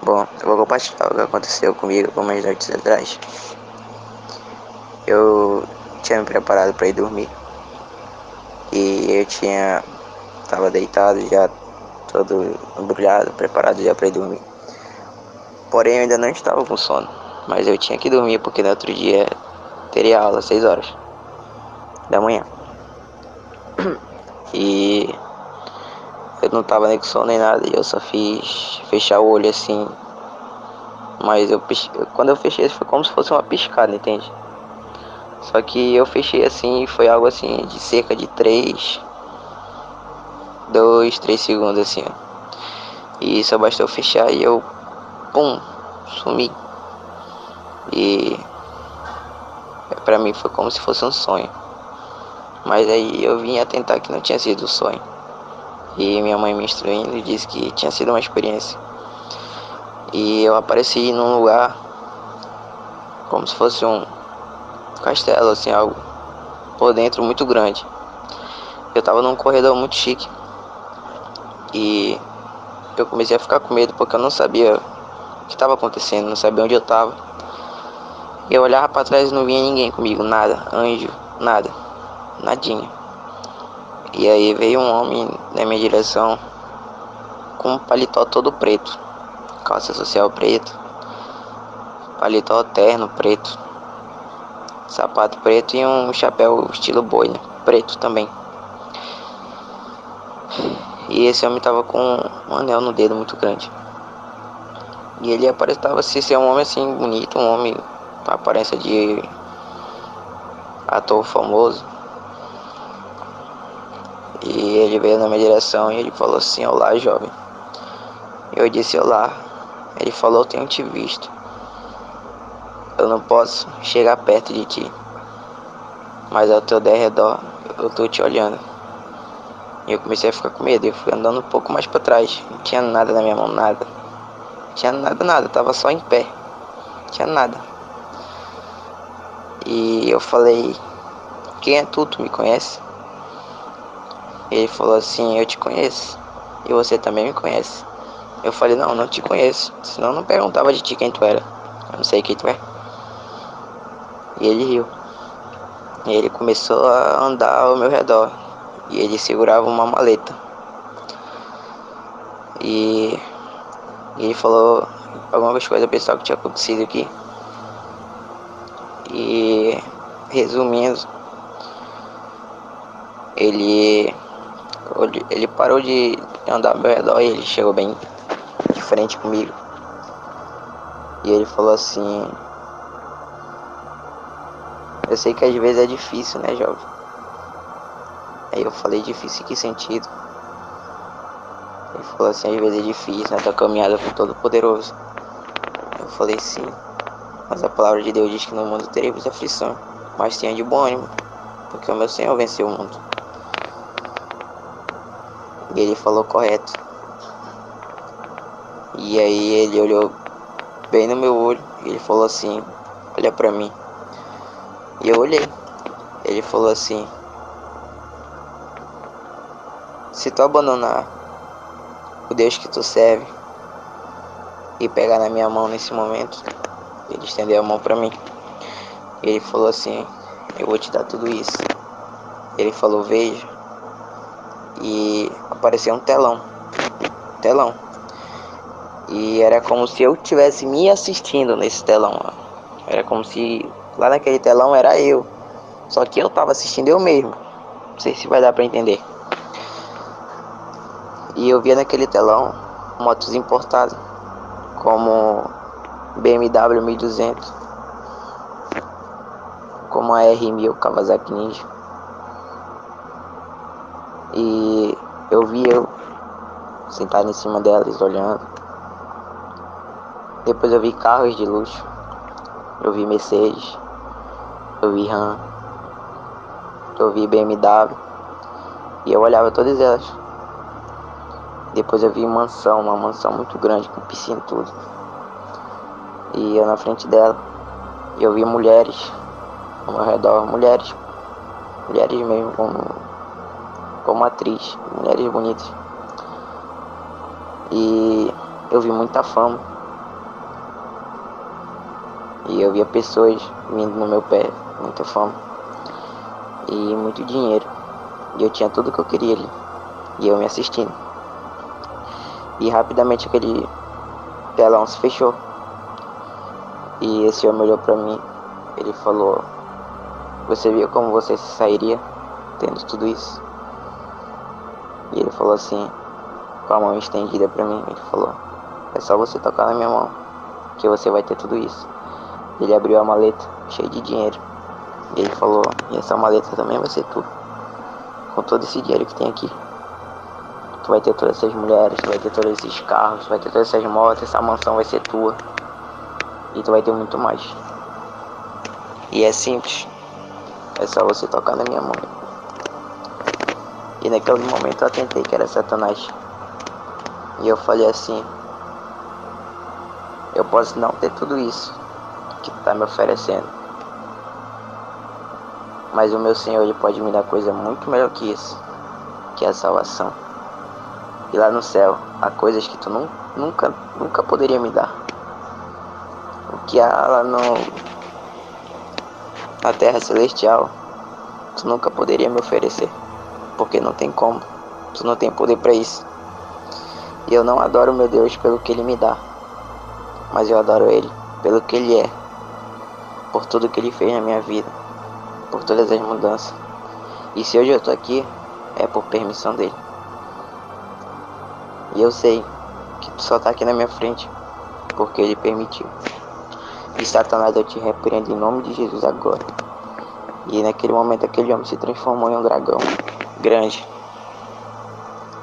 Bom, eu vou compartilhar o que aconteceu comigo com umas noites atrás. Eu tinha me preparado para ir dormir e tava deitado já, todo embrulhado, preparado já para ir dormir. Porém, eu ainda não estava com sono, mas eu tinha que dormir porque no outro dia teria aula às 6 horas da manhã. E eu não tava nem com sono nem nada, e eu só fiz fechar o olho assim. Mas quando eu fechei, foi como se fosse uma piscada, entende? Só que eu fechei assim, foi algo assim de cerca de 3 segundos assim, ó. E só bastou fechar e eu, pum, sumi. E pra mim foi como se fosse um sonho. Mas aí eu vim atentar que não tinha sido um sonho. E minha mãe me instruindo disse que tinha sido uma experiência. E eu apareci num lugar como se fosse um castelo, assim, algo por dentro muito grande. Eu tava num corredor muito chique. E eu comecei a ficar com medo porque eu não sabia o que estava acontecendo, não sabia onde eu tava. Eu olhava pra trás e não vinha ninguém comigo, nada, anjo, nada, nadinha. E aí veio um homem na minha direção com um paletó todo preto, calça social preto, paletó terno preto, sapato preto e um chapéu estilo boi, né? Preto também. E esse homem tava com um anel no dedo muito grande. E ele aparentava ser um homem assim bonito, um homem com aparência de ator famoso. E ele veio na minha direção e ele falou assim: olá, jovem. Eu disse: olá. Ele falou: tenho te visto. Eu não posso chegar perto de ti, mas ao teu derredor eu tô te olhando. E eu comecei a ficar com medo. Eu fui andando um pouco mais pra trás. Não tinha nada na minha mão, nada. Não tinha nada. Eu tava só em pé. Não tinha nada. E eu falei: quem é tu? Tu me conhece? Ele falou assim: eu te conheço. E você também me conhece. Eu falei: não te conheço. Senão eu não perguntava de ti quem tu era. Eu não sei quem tu é. E ele riu. E ele começou a andar ao meu redor. E ele segurava uma maleta. E ele falou algumas coisas pessoal que tinha acontecido aqui. E resumindo, ele parou de andar ao meu redor e ele chegou bem de frente comigo. E ele falou assim: eu sei que às vezes é difícil, né, jovem? Aí eu falei: difícil em que sentido? Ele falou assim: às vezes é difícil, né, tua caminhada com o Todo-Poderoso. Eu falei: sim, mas a palavra de Deus diz que no mundo teremos aflição, mas tenha de bom ânimo, porque o meu Senhor venceu o mundo. E ele falou: correto. E aí ele olhou bem no meu olho e ele falou assim: olha pra mim. E eu olhei. Ele falou assim: se tu abandonar o Deus que tu serve e pegar na minha mão nesse momento, ele estendeu a mão pra mim. Ele falou assim: eu vou te dar tudo isso. Ele falou: veja. E apareceu um telão. E era como se eu estivesse me assistindo nesse telão. Era como se lá naquele telão era eu. Só que eu tava assistindo eu mesmo. Não sei se vai dar pra entender. E eu via naquele telão motos importadas, como BMW 1200, como a R1000 Kawasaki Ninja. E eu vi eu sentado em cima delas, olhando. Depois eu vi carros de luxo. Eu vi Mercedes. Eu vi Ram. Eu vi BMW. E eu olhava todas elas. Depois eu vi uma mansão muito grande, com piscina e tudo. E eu na frente dela, eu vi mulheres ao meu redor, mulheres mesmo, como atriz, mulheres bonitas. E eu vi muita fama, E eu via pessoas vindo no meu pé, muita fome e muito dinheiro. E eu tinha tudo que eu queria ali. E eu me assistindo. E rapidamente aquele telão se fechou. E esse homem olhou pra mim. Ele falou: você viu como você se sairia tendo tudo isso? E ele falou assim, com a mão estendida pra mim. Ele falou: é só você tocar na minha mão que você vai ter tudo isso. Ele abriu a maleta cheia de dinheiro. E ele falou: e essa maleta também vai ser tua. Com todo esse dinheiro que tem aqui, tu vai ter todas essas mulheres, tu vai ter todos esses carros, tu vai ter todas essas motos, essa mansão vai ser tua. E tu vai ter muito mais. E é simples. É só você tocar na minha mão. E naquele momento eu atentei que era Satanás. E eu falei assim: eu posso não ter tudo isso que tu tá me oferecendo, mas o meu Senhor, ele pode me dar coisa muito melhor que isso, que é a salvação. E lá no céu há coisas que tu nunca poderia me dar. O que há lá na terra celestial, tu nunca poderia me oferecer, porque não tem como. Tu não tem poder para isso. E eu não adoro meu Deus pelo que ele me dá, mas eu adoro ele pelo que ele é, por tudo que ele fez na minha vida, por todas as mudanças. E se hoje eu tô aqui, é por permissão dele. E eu sei que tu só tá aqui na minha frente porque ele permitiu. E Satanás, eu te repreendo em nome de Jesus agora. E naquele momento aquele homem se transformou em um dragão grande,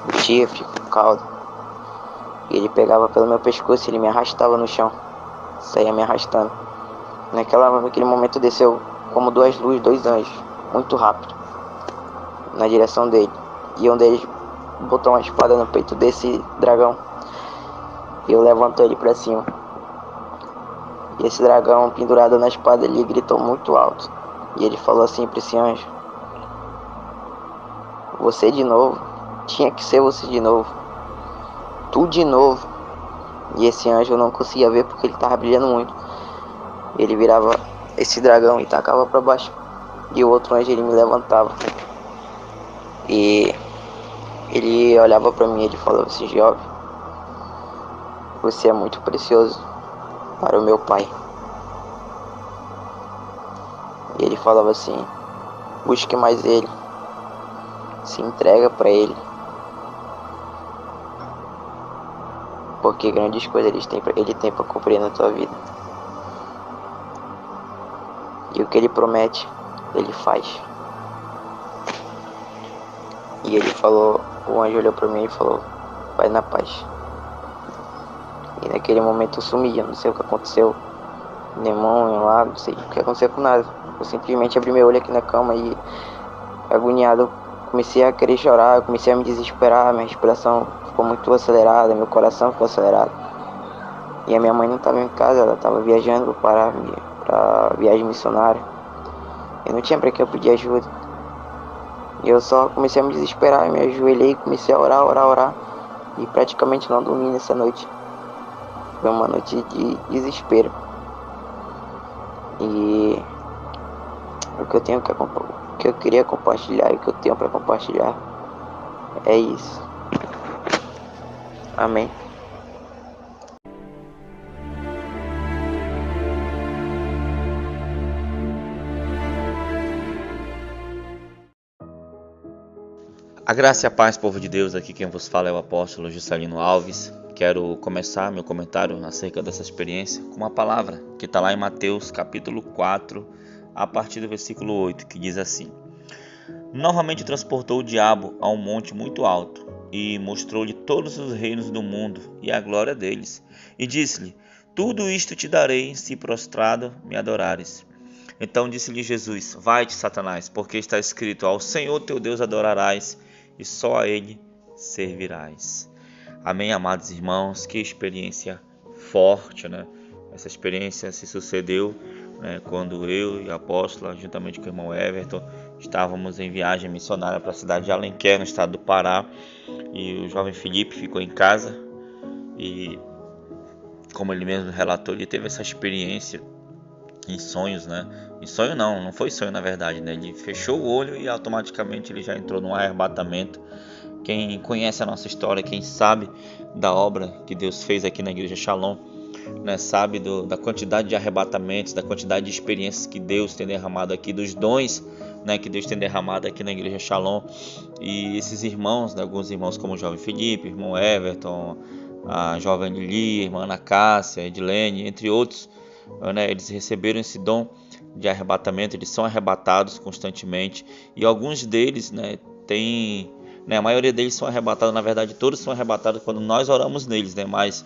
com chifre, com cauda. E ele pegava pelo meu pescoço e ele me arrastava no chão. Saía me arrastando. Naquele momento desceu como duas luzes, dois anjos, muito rápido, na direção dele. E um deles botou uma espada no peito desse dragão. E eu levantou ele pra cima. E esse dragão pendurado na espada, ele gritou muito alto. E ele falou assim pra esse anjo: você de novo, tinha que ser você de novo, tu de novo. E esse anjo eu não conseguia ver porque ele tava brilhando muito. Ele virava esse dragão e tacava pra baixo. E o outro anjo, ele me levantava. E ele olhava pra mim e ele falava assim: jovem, você é muito precioso para o meu pai. E ele falava assim: busque mais ele, se entrega para ele, porque grandes coisas ele tem para cumprir na tua vida. E o que ele promete, ele faz. E ele falou, o anjo olhou para mim e falou: vai na paz. E naquele momento eu sumi, eu não sei o que aconteceu, demônio lá, não sei o que aconteceu com nada. Eu simplesmente abri meu olho aqui na cama e, agoniado, comecei a querer chorar, eu comecei a me desesperar, minha respiração ficou muito acelerada, meu coração ficou acelerado. E a minha mãe não estava em casa, ela estava viajando para viagem missionária. Eu não tinha para que eu pedir ajuda. E eu só comecei a me desesperar, me ajoelhei, comecei a orar. E praticamente não dormi nessa noite. Foi uma noite de desespero. E o que eu queria compartilhar e o que eu tenho para compartilhar é isso. Amém. A graça e a paz, povo de Deus, aqui quem vos fala é o apóstolo Juscelino Alves. Quero começar meu comentário acerca dessa experiência com uma palavra que está lá em Mateus capítulo 4, a partir do versículo 8, que diz assim: novamente transportou o diabo a um monte muito alto e mostrou-lhe todos os reinos do mundo e a glória deles, e disse-lhe: tudo isto te darei se prostrado me adorares. Então disse-lhe Jesus: vai-te, Satanás, porque está escrito: ao Senhor teu Deus adorarás e só a ele servirás. Amém, amados irmãos, que experiência forte, né? Essa experiência se sucedeu, né, quando eu e a apóstola, juntamente com o irmão Everton, estávamos em viagem missionária para a cidade de Alenquer, no estado do Pará, e o jovem Felipe ficou em casa e, como ele mesmo relatou, ele teve essa experiência em sonhos, né? Em sonho não foi sonho na verdade, né? Ele fechou o olho e automaticamente ele já entrou num arrebatamento. Quem conhece a nossa história, quem sabe da obra que Deus fez aqui na Igreja Shalom, né, sabe da quantidade de arrebatamentos, da quantidade de experiências que Deus tem derramado aqui, dos dons, né, que Deus tem derramado aqui na Igreja Shalom. E esses irmãos, né, alguns irmãos como o jovem Felipe, irmão Everton, a jovem Lili, irmã Ana Cássia, Edilene, entre outros, né, eles receberam esse dom de arrebatamento, eles são arrebatados constantemente, e alguns deles, né, têm, né, a maioria deles são arrebatados, na verdade todos são arrebatados quando nós oramos neles, né, mas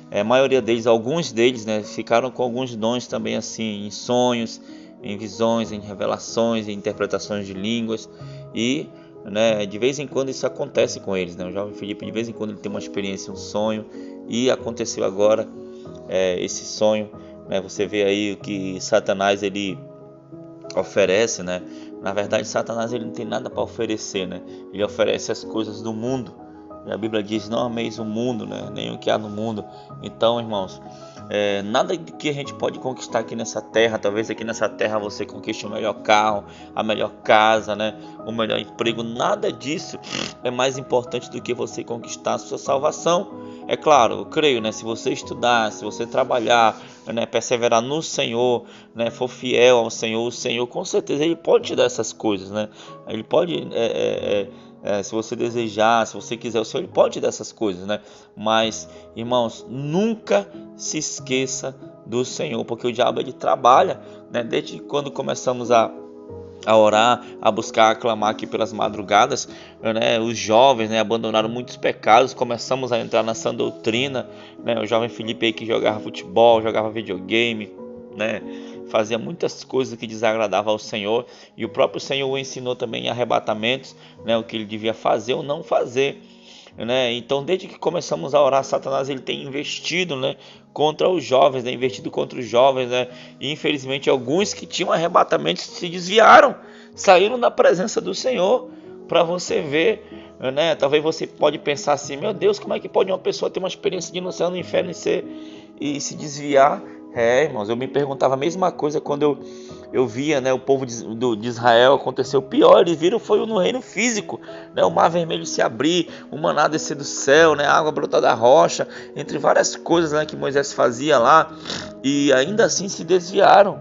a maioria deles, alguns deles, né, ficaram com alguns dons também assim, em sonhos, em visões, em revelações, em interpretações de línguas, e né, de vez em quando isso acontece com eles, né? O jovem Felipe, de vez em quando ele tem uma experiência, um sonho, e aconteceu agora esse sonho, né? Você vê aí o que Satanás ele oferece, né? Na verdade, Satanás ele não tem nada para oferecer, né? Ele oferece as coisas do mundo. E a Bíblia diz: não ameis o mundo, né? Nem o que há no mundo. Então, irmãos, nada que a gente pode conquistar aqui nessa terra. Talvez aqui nessa terra você conquiste o melhor carro, a melhor casa, né? O melhor emprego. Nada disso é mais importante do que você conquistar a sua salvação. É claro, eu creio, né? Se você estudar, se você trabalhar, né? Perseverar no Senhor, né? For fiel ao Senhor, o Senhor com certeza Ele pode te dar essas coisas, né? Ele pode se você desejar, se você quiser, o Senhor Ele pode te dar essas coisas, né? Mas, irmãos, nunca se esqueça do Senhor, porque o diabo ele trabalha, né? Desde quando começamos a orar, a buscar, a clamar aqui pelas madrugadas, né? Os jovens, né, abandonaram muitos pecados, começamos a entrar na sã doutrina, né? O jovem Felipe aí que jogava futebol, jogava videogame, né? Fazia muitas coisas que desagradavam ao Senhor, e o próprio Senhor o ensinou também em arrebatamentos, né? O que ele devia fazer ou não fazer, né? Então, desde que começamos a orar, Satanás ele tem investido, né, contra os jovens, né, investido contra os jovens, né? E infelizmente alguns que tinham arrebatamentos se desviaram, saíram da presença do Senhor. Para você ver, né? Talvez você pode pensar assim: meu Deus, como é que pode uma pessoa ter uma experiência de ir no céu, no inferno e se desviar? Irmãos, eu me perguntava a mesma coisa quando eu via, né, o povo de Israel. Aconteceu pior, eles viram foi no reino físico, né, o mar vermelho se abrir, o maná descer do céu, né, a água brotar da rocha, entre várias coisas, né, que Moisés fazia lá, e ainda assim se desviaram.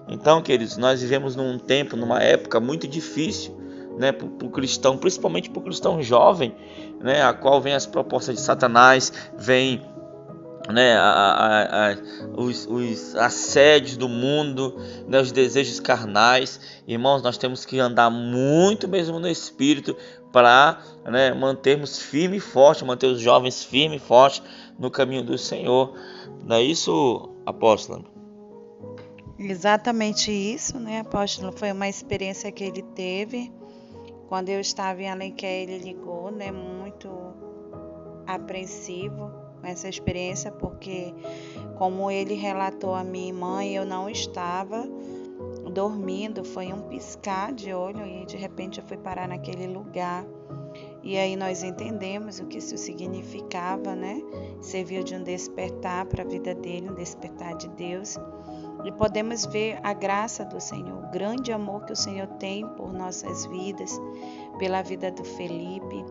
Então, queridos, nós vivemos num tempo, numa época muito difícil, né, para o cristão, principalmente para o cristão jovem, né, a qual vem as propostas de Satanás, vem, né, os assédios do mundo, né, os desejos carnais. Irmãos, nós temos que andar muito mesmo no Espírito para, né, mantermos firme e forte, manter os jovens firme e forte no caminho do Senhor. Não é isso, apóstolo? Exatamente isso, né, apóstolo? Foi uma experiência que ele teve. Quando eu estava em Alenquer, ele ligou, né, muito apreensivo com essa experiência, porque, como ele relatou a minha mãe, eu não estava dormindo, foi um piscar de olho e de repente eu fui parar naquele lugar. E aí nós entendemos o que isso significava, né? Serviu de um despertar para a vida dele, um despertar de Deus. E podemos ver a graça do Senhor, o grande amor que o Senhor tem por nossas vidas, pela vida do Felipe,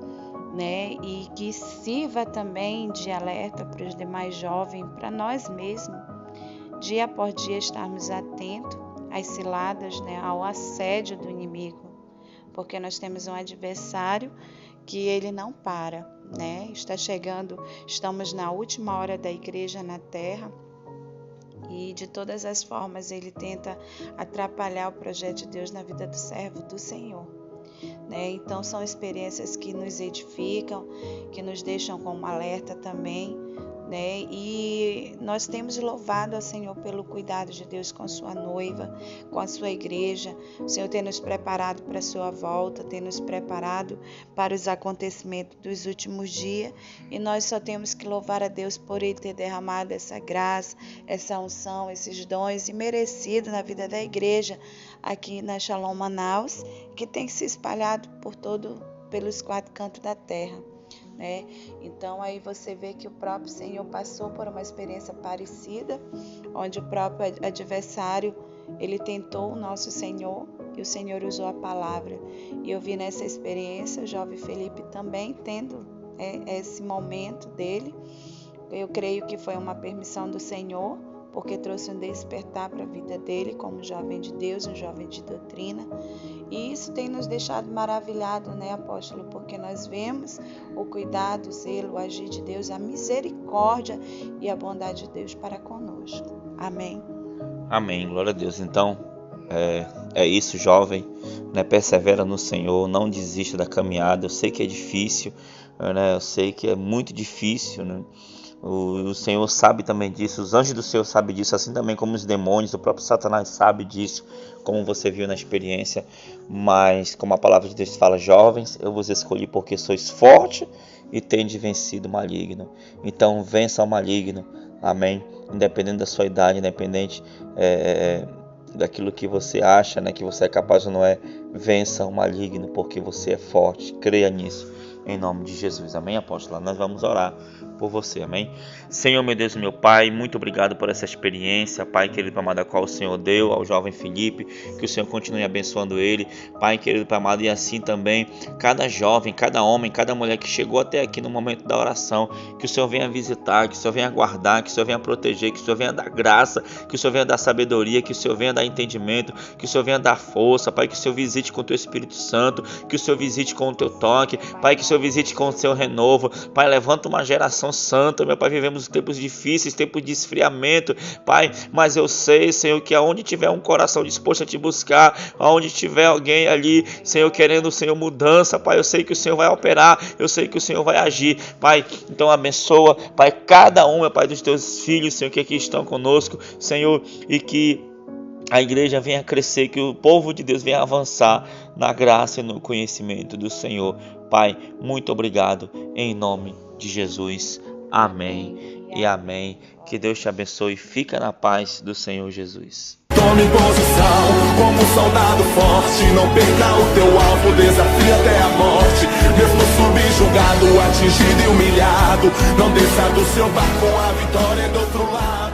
né? E que sirva também de alerta para os demais jovens, para nós mesmos, dia após dia estarmos atentos às ciladas, né? Ao assédio do inimigo, porque nós temos um adversário que ele não para, né? Está chegando, estamos na última hora da igreja na terra, e de todas as formas ele tenta atrapalhar o projeto de Deus na vida do servo do Senhor, né? Então são experiências que nos edificam, que nos deixam com um alerta também, né? E nós temos louvado ao Senhor pelo cuidado de Deus com a sua noiva, com a sua igreja. O Senhor tem nos preparado para a sua volta, tem nos preparado para os acontecimentos dos últimos dias, e nós só temos que louvar a Deus por Ele ter derramado essa graça, essa unção, esses dons imerecidos na vida da igreja aqui na Shalom Manaus, que tem se espalhado pelos 4 cantos da terra. né? Então aí você vê que o próprio Senhor passou por uma experiência parecida, onde o próprio adversário, ele tentou o nosso Senhor e o Senhor usou a palavra. E eu vi nessa experiência o jovem Felipe também tendo esse momento dele. Eu creio que foi uma permissão do Senhor, porque trouxe um despertar para a vida dele como jovem de Deus, um jovem de doutrina. E isso tem nos deixado maravilhado, né, apóstolo? Porque nós vemos o cuidado, o zelo, o agir de Deus, a misericórdia e a bondade de Deus para conosco. Amém. Amém, glória a Deus. Então, é isso, jovem, né? Persevera no Senhor, não desista da caminhada. Eu sei que é difícil, né? Eu sei que é muito difícil, né? O Senhor sabe também disso, os anjos do Senhor sabem disso, assim também como os demônios, o próprio Satanás sabe disso, como você viu na experiência. Mas, como a palavra de Deus fala, jovens, eu vos escolhi porque sois fortes e tendes vencido o maligno. Então, vença o maligno, amém? Independente da sua idade, independente daquilo que você acha, né, que você é capaz ou não é, vença o maligno porque você é forte, creia nisso. Em nome de Jesus, amém, apóstolo? Nós vamos orar por você, amém? Senhor, meu Deus, meu Pai, muito obrigado por essa experiência, Pai querido, Pai amado, a qual o Senhor deu ao jovem Felipe, que o Senhor continue abençoando ele, Pai querido, Pai amado, e assim também cada jovem, cada homem, cada mulher que chegou até aqui no momento da oração, que o Senhor venha visitar, que o Senhor venha guardar, que o Senhor venha proteger, que o Senhor venha dar graça, que o Senhor venha dar sabedoria, que o Senhor venha dar entendimento, que o Senhor venha dar força, Pai, que o Senhor visite com o Teu Espírito Santo, que o Senhor visite com o Teu toque, Pai, que o Senhor visite com o Seu renovo, Pai, levanta uma geração santa, meu Pai, vivemos tempos difíceis, tempos de esfriamento, Pai, mas eu sei, Senhor, que aonde tiver um coração disposto a Te buscar, aonde tiver alguém ali, Senhor, querendo, Senhor, mudança, Pai, eu sei que o Senhor vai operar, eu sei que o Senhor vai agir, Pai, então abençoa, Pai, cada um, meu Pai, dos Teus filhos, Senhor, que aqui estão conosco, Senhor, e que a igreja venha crescer, que o povo de Deus venha avançar na graça e no conhecimento do Senhor. Pai, muito obrigado, em nome de Jesus. Amém e amém. Que Deus te abençoe. Fica na paz do Senhor Jesus. Tome posição como um soldado forte. Não perca o teu alvo, desafia até a morte. Mesmo subjugado, atingido e humilhado, não desça do seu barco, a vitória é do outro lado.